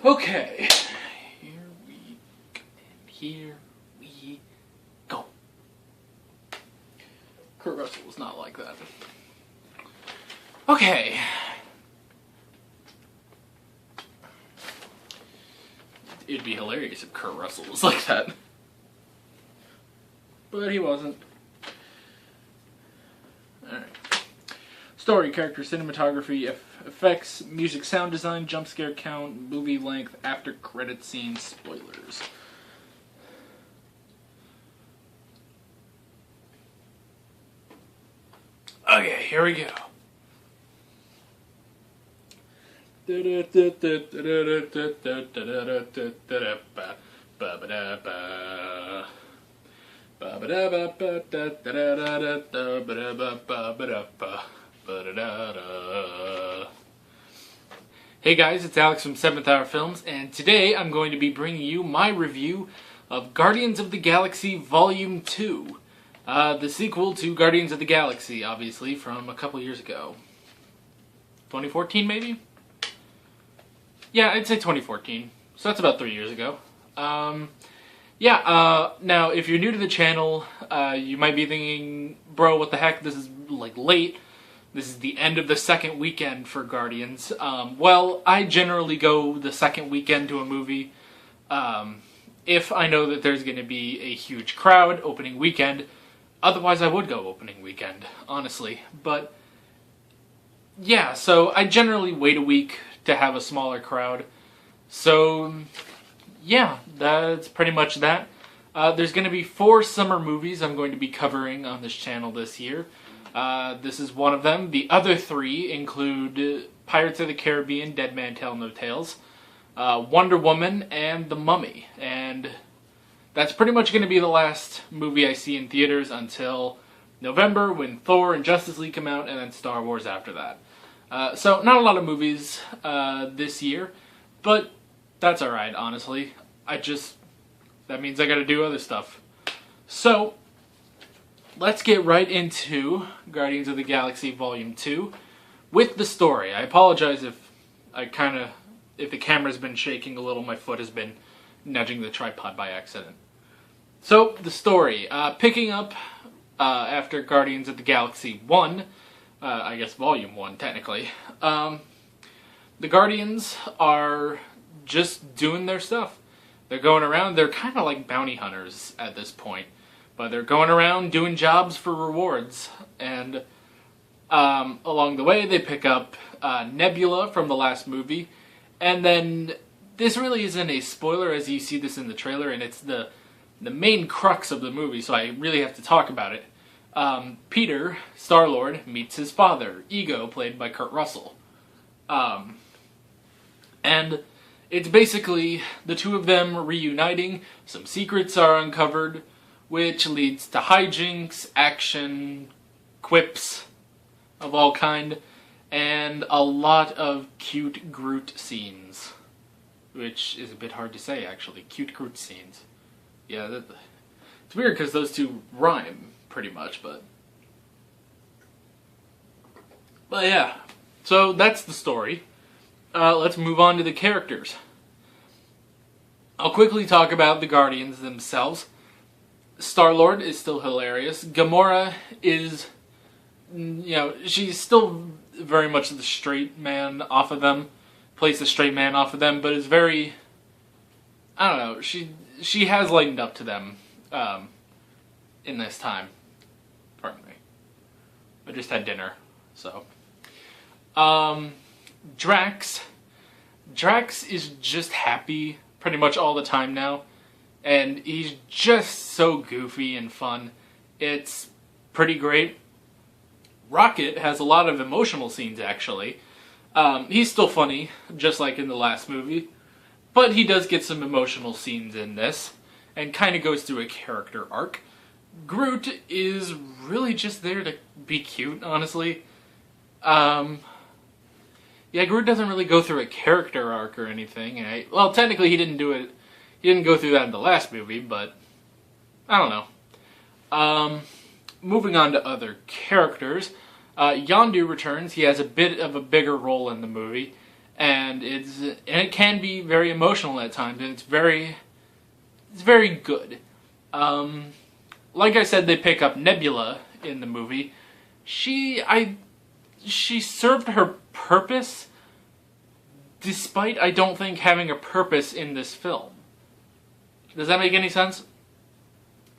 Okay, here we go. Kurt Russell was not like that. Okay. It'd be hilarious if Kurt Russell was like that. But he wasn't. Alright. Story, character, cinematography, effects, music, sound design, jump scare count, movie length, after credit scene, spoilers. Okay, here we go. Hey guys, it's Alex from 7th Hour Films, and today I'm going to be bringing you my review of Guardians of the Galaxy Volume 2. The sequel to Guardians of the Galaxy, obviously, from a couple years ago. 2014, maybe? Yeah, I'd say 2014. So that's about 3 years ago. Now, if you're new to the channel, you might be thinking, bro, what the heck, this is, like, late. This is the end of the second weekend for Guardians. Well, I generally go the second weekend to a movie if I know that there's going to be a huge crowd opening weekend. Otherwise, I would go opening weekend, honestly. But, yeah, so I generally wait a week to have a smaller crowd. So, yeah, that's pretty much that. There's going to be 4 summer movies I'm going to be covering on this channel this year. This is one of them. The other 3 include Pirates of the Caribbean, Dead Man Tell No Tales, Wonder Woman, and The Mummy. And that's pretty much going to be the last movie I see in theaters until November, when Thor and Justice League come out, and then Star Wars after that. So, not a lot of movies this year, but that's alright, honestly. That means I gotta do other stuff. So, let's get right into Guardians of the Galaxy Volume 2 with the story. I apologize if the camera's been shaking a little, my foot has been nudging the tripod by accident. So, the story. Picking up after Guardians of the Galaxy 1, I guess Volume 1, technically. The Guardians are just doing their stuff. They're going around, they're kind of like bounty hunters at this point. But they're going around doing jobs for rewards. And along the way, they pick up Nebula from the last movie. And then, this really isn't a spoiler as you see this in the trailer, and it's the main crux of the movie, so I really have to talk about it. Peter, Star-Lord, meets his father, Ego, played by Kurt Russell. And it's basically the two of them reuniting, some secrets are uncovered, which leads to hijinks, action, quips of all kind, and a lot of cute Groot scenes. Which is a bit hard to say, actually. Cute Groot scenes. Yeah, it's weird because those two rhyme, pretty much, but yeah. So that's the story. Let's move on to the characters. I'll quickly talk about the Guardians themselves. Star-Lord is still hilarious. Gamora is, she's still very much the straight man off of them. Plays the straight man off of them, but is very, I don't know, she has lightened up to them in this time. Pardon me. I just had dinner, so. Drax is just happy pretty much all the time now, and he's just so goofy and fun. It's pretty great. Rocket has a lot of emotional scenes, actually. He's still funny, just like in the last movie, but he does get some emotional scenes in this, and kind of goes through a character arc. Groot is really just there to be cute, honestly. Yeah, Groot doesn't really go through a character arc or anything. Well, technically he didn't do it. He didn't go through that in the last movie, but I don't know. Moving on to other characters, Yondu returns. He has a bit of a bigger role in the movie, and it can be very emotional at times, and it's very good. Like I said, they pick up Nebula in the movie. She served her purpose, despite, I don't think, having a purpose in this film. Does that make any sense?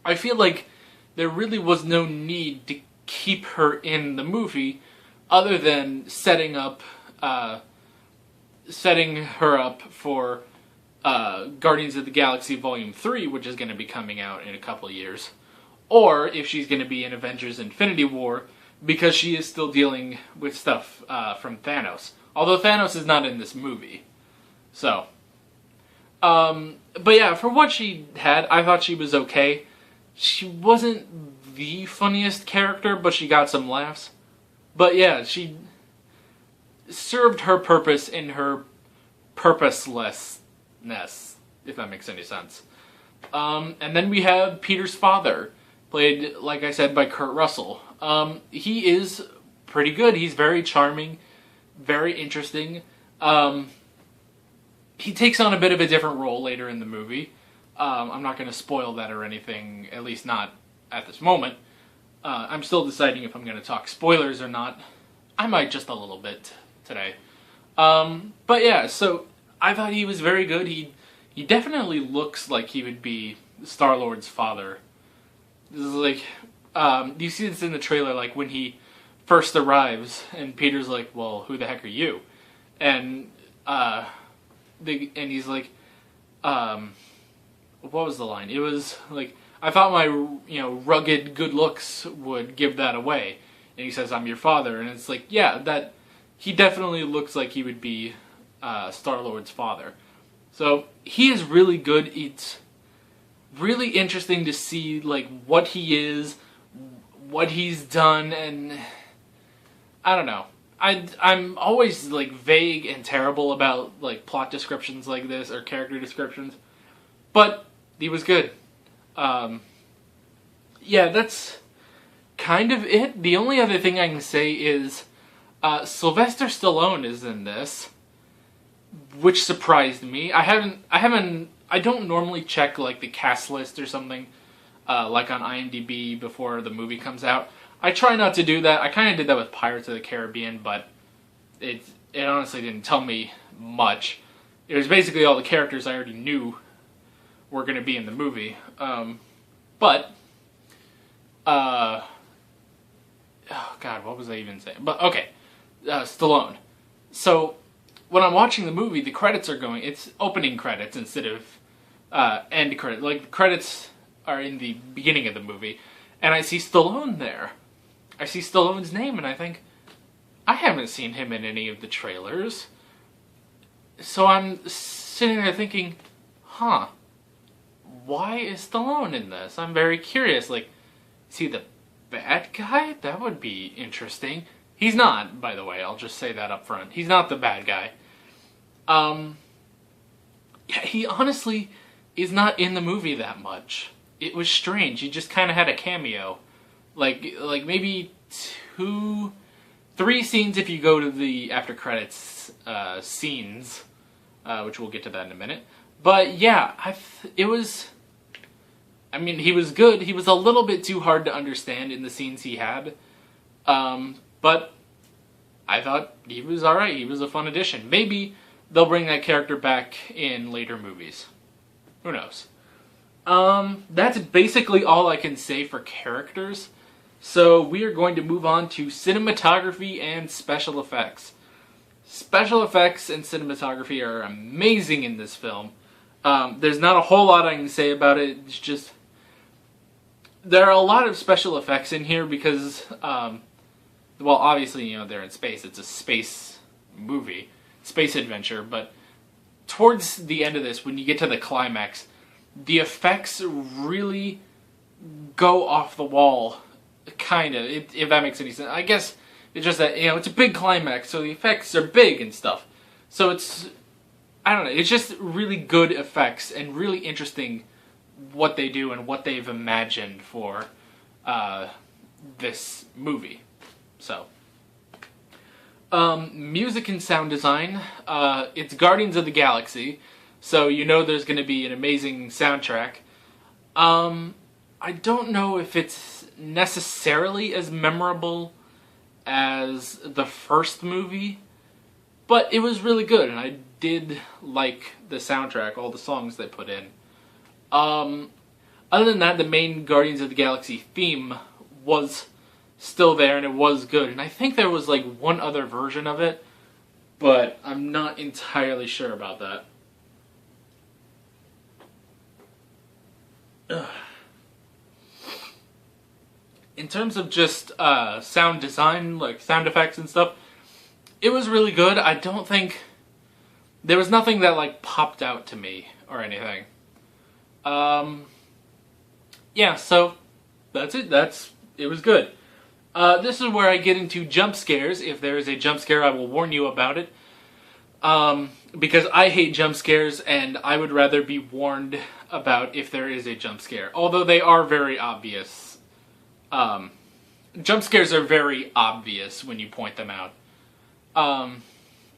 I feel like there really was no need to keep her in the movie, other than setting her up for Guardians of the Galaxy Volume 3, which is going to be coming out in a couple of years. Or if she's going to be in Avengers Infinity War, because she is still dealing with stuff from Thanos. Although Thanos is not in this movie. So. But yeah, for what she had, I thought she was okay. She wasn't the funniest character, but she got some laughs. But yeah, she served her purpose in her purposelessness, if that makes any sense. And then we have Peter's father, played, like I said, by Kurt Russell. He is pretty good. He's very charming, very interesting. He takes on a bit of a different role later in the movie. I'm not going to spoil that or anything, at least not at this moment. I'm still deciding if I'm going to talk spoilers or not. I might just a little bit today. But yeah, so I thought he was very good. He definitely looks like he would be Star-Lord's father. This is like, you see this in the trailer, like when he first arrives, and Peter's like, well, who the heck are you? And he's like, what was the line? It was like, I thought my, rugged good looks would give that away. And he says, I'm your father. And it's like, yeah, that, he definitely looks like he would be Star-Lord's father. So, he is really good. It's really interesting to see, like, what he is, what he's done, and I don't know. I'm always, like, vague and terrible about, like, plot descriptions like this, or character descriptions. But he was good. Yeah, that's kind of it. The only other thing I can say is Sylvester Stallone is in this, which surprised me. I don't normally check, like, the cast list or something, like on IMDb before the movie comes out. I try not to do that. I kind of did that with Pirates of the Caribbean, but it honestly didn't tell me much. It was basically all the characters I already knew were going to be in the movie. Oh God, what was I even saying? But, okay, Stallone. So, when I'm watching the movie, the credits are going, it's opening credits instead of end credits. Like, the credits are in the beginning of the movie, and I see Stallone there. I see Stallone's name, and I think, I haven't seen him in any of the trailers. So I'm sitting there thinking, huh, why is Stallone in this? I'm very curious, like, is he the bad guy? That would be interesting. He's not, by the way, I'll just say that up front. He's not the bad guy. Yeah, he honestly is not in the movie that much. It was strange. He just kind of had a cameo. Like maybe 2, 3 scenes if you go to the after credits scenes, which we'll get to that in a minute. But yeah, he was good. He was a little bit too hard to understand in the scenes he had. But I thought he was alright. He was a fun addition. Maybe they'll bring that character back in later movies. Who knows? That's basically all I can say for characters. So we are going to move on to cinematography and special effects. Special effects and cinematography are amazing in this film. There's not a whole lot I can say about it. It's just, there are a lot of special effects in here because, well, obviously, they're in space. It's a space movie, space adventure, but towards the end of this, when you get to the climax, the effects really go off the wall, kind of, if that makes any sense. I guess it's just that, it's a big climax, so the effects are big and stuff. So it's, I don't know, it's just really good effects and really interesting what they do and what they've imagined for this movie. So, Music and sound design. It's Guardians of the Galaxy, so you know there's going to be an amazing soundtrack. I don't know if it's necessarily as memorable as the first movie, but it was really good, and I did like the soundtrack, all the songs they put in. Other than that, the main Guardians of the Galaxy theme was still there, and it was good. And I think there was like one other version of it, but I'm not entirely sure about that. Ugh. In terms of just sound design, like sound effects and stuff, it was really good. I don't think there was nothing that like popped out to me or anything. Yeah, so that's it. It was good. This is where I get into jump scares. If there is a jump scare, I will warn you about it. Because I hate jump scares, and I would rather be warned about if there is a jump scare. Although they are very obvious. Jump scares are very obvious when you point them out.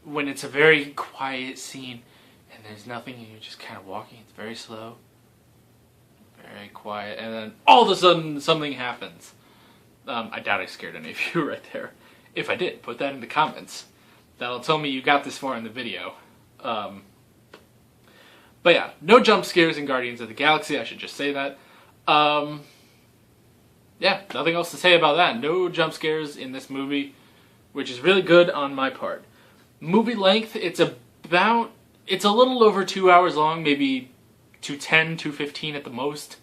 When it's a very quiet scene, and there's nothing, and you're just kind of walking, it's very slow. Very quiet, and then all of a sudden something happens. I doubt I scared any of you right there. If I did, put that in the comments. That'll tell me you got this far in the video. But yeah, no jump scares in Guardians of the Galaxy, I should just say that. Yeah, nothing else to say about that. No jump scares in this movie, which is really good on my part. Movie length, it's a little over 2 hours long, maybe 2:10, 2:15 at the most.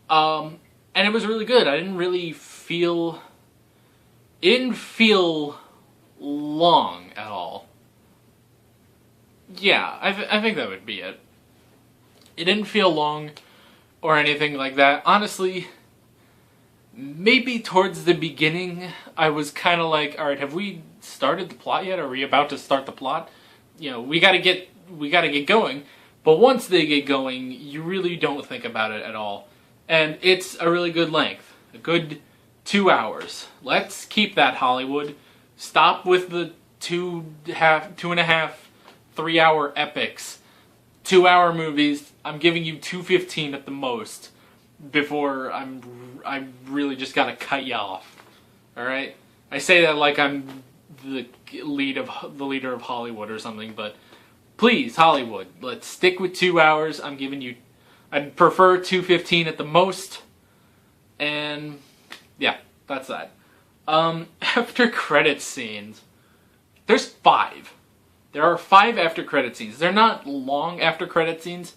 And it was really good. It didn't feel long at all. Yeah, I think that would be it. It didn't feel long or anything like that. Honestly, maybe towards the beginning, I was kind of like, alright, have we started the plot yet? Are we about to start the plot? You know, we gotta get going. But once they get going, you really don't think about it at all. And it's a really good length. A good 2 hours. Let's keep that, Hollywood. Stop with the 2.5, 3 hour epics. 2 hour movies. I'm giving you 2:15 at the most. Before I really just gotta cut you off. Alright? I say that like I'm the leader of Hollywood or something, but please, Hollywood, let's stick with 2 hours. I'd prefer 2:15 at the most. And yeah, that's that. After credit scenes, there's 5. There are 5 after credit scenes. They're not long after credit scenes,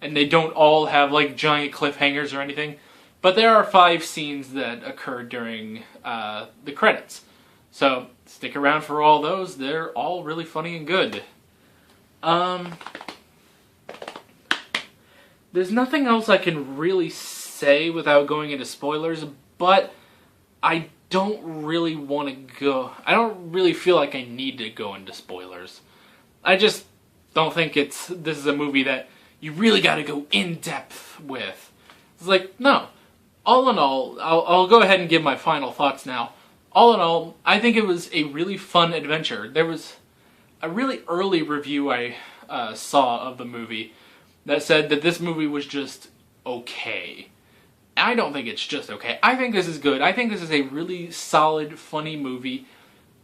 and they don't all have like giant cliffhangers or anything. But there are 5 scenes that occur during the credits. So stick around for all those. They're all really funny and good. There's nothing else I can really say without going into spoilers, but I don't really want to go. I don't really feel like I need to go into spoilers. I just don't think this is a movie that you really got to go in depth with. It's like, no. All in all, I'll go ahead and give my final thoughts now. All in all, I think it was a really fun adventure. There was a really early review I saw of the movie that said that this movie was just okay. I don't think it's just okay. I think this is good. I think this is a really solid, funny movie.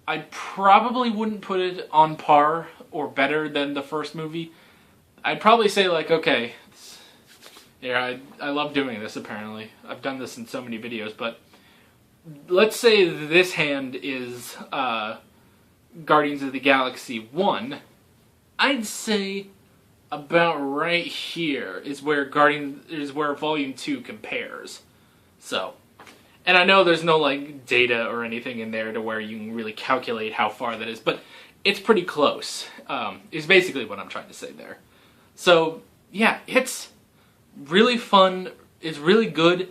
I probably wouldn't put it on par or better than the first movie. I'd probably say like, okay, yeah, I love doing this apparently. I've done this in so many videos, but let's say this hand is Guardians of the Galaxy 1. I'd say about right here is where Volume 2 compares. So, and I know there's no like data or anything in there to where you can really calculate how far that is, but it's pretty close. Is basically what I'm trying to say there. So, yeah, it's really fun. It's really good.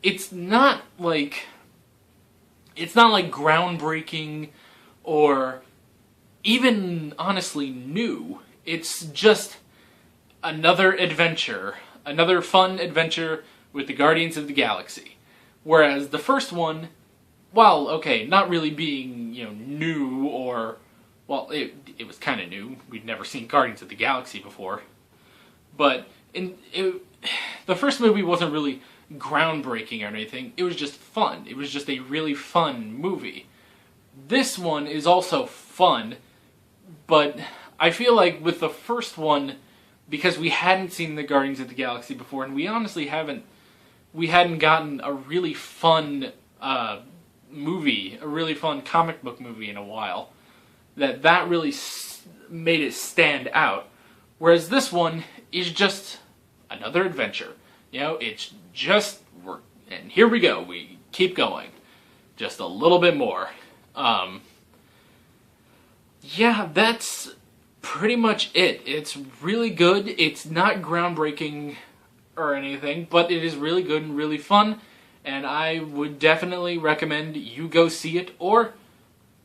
It's not like groundbreaking or even honestly new. It's just another adventure, another fun adventure with the Guardians of the Galaxy. Whereas the first one while, okay, not really being, new or, well, it was kind of new. We'd never seen Guardians of the Galaxy before. But the first movie wasn't really groundbreaking or anything. It was just fun. It was just a really fun movie. This one is also fun, but I feel like with the first one, because we hadn't seen the Guardians of the Galaxy before, and we honestly hadn't gotten a really fun movie, a really fun comic book movie in a while, that really made it stand out. Whereas this one is just another adventure. It's just, and here we go, we keep going. Just a little bit more. Yeah, that's pretty much it. It's really good. It's not groundbreaking or anything, but it is really good and really fun, and I would definitely recommend you go see it, or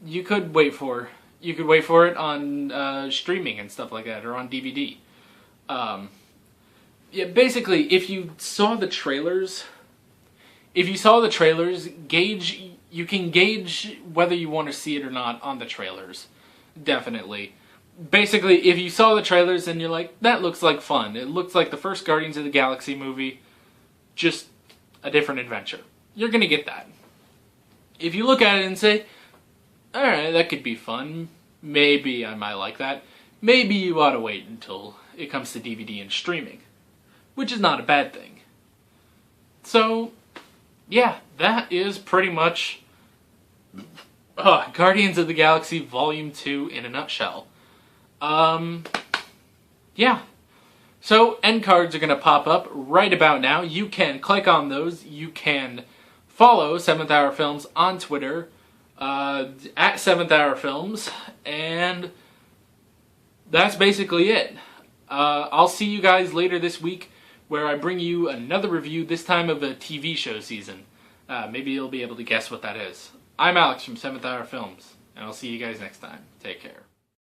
you could wait for it on streaming and stuff like that, or on DVD. Yeah, basically, if you saw the trailers, you can gauge whether you want to see it or not on the trailers. Definitely. Basically, if you saw the trailers and you're like, that looks like fun. It looks like the first Guardians of the Galaxy movie, just a different adventure. You're gonna get that. If you look at it and say, alright, that could be fun, maybe I might like that, maybe you ought to wait until it comes to DVD and streaming. Which is not a bad thing. So, yeah, that is pretty much Guardians of the Galaxy Volume 2 in a nutshell. Yeah. So, end cards are going to pop up right about now. You can click on those. You can follow 7th Hour Films on Twitter, at 7th Hour Films, and that's basically it. I'll see you guys later this week, where I bring you another review, this time of a TV show season. Maybe you'll be able to guess what that is. I'm Alex from 7th Hour Films, and I'll see you guys next time. Take care.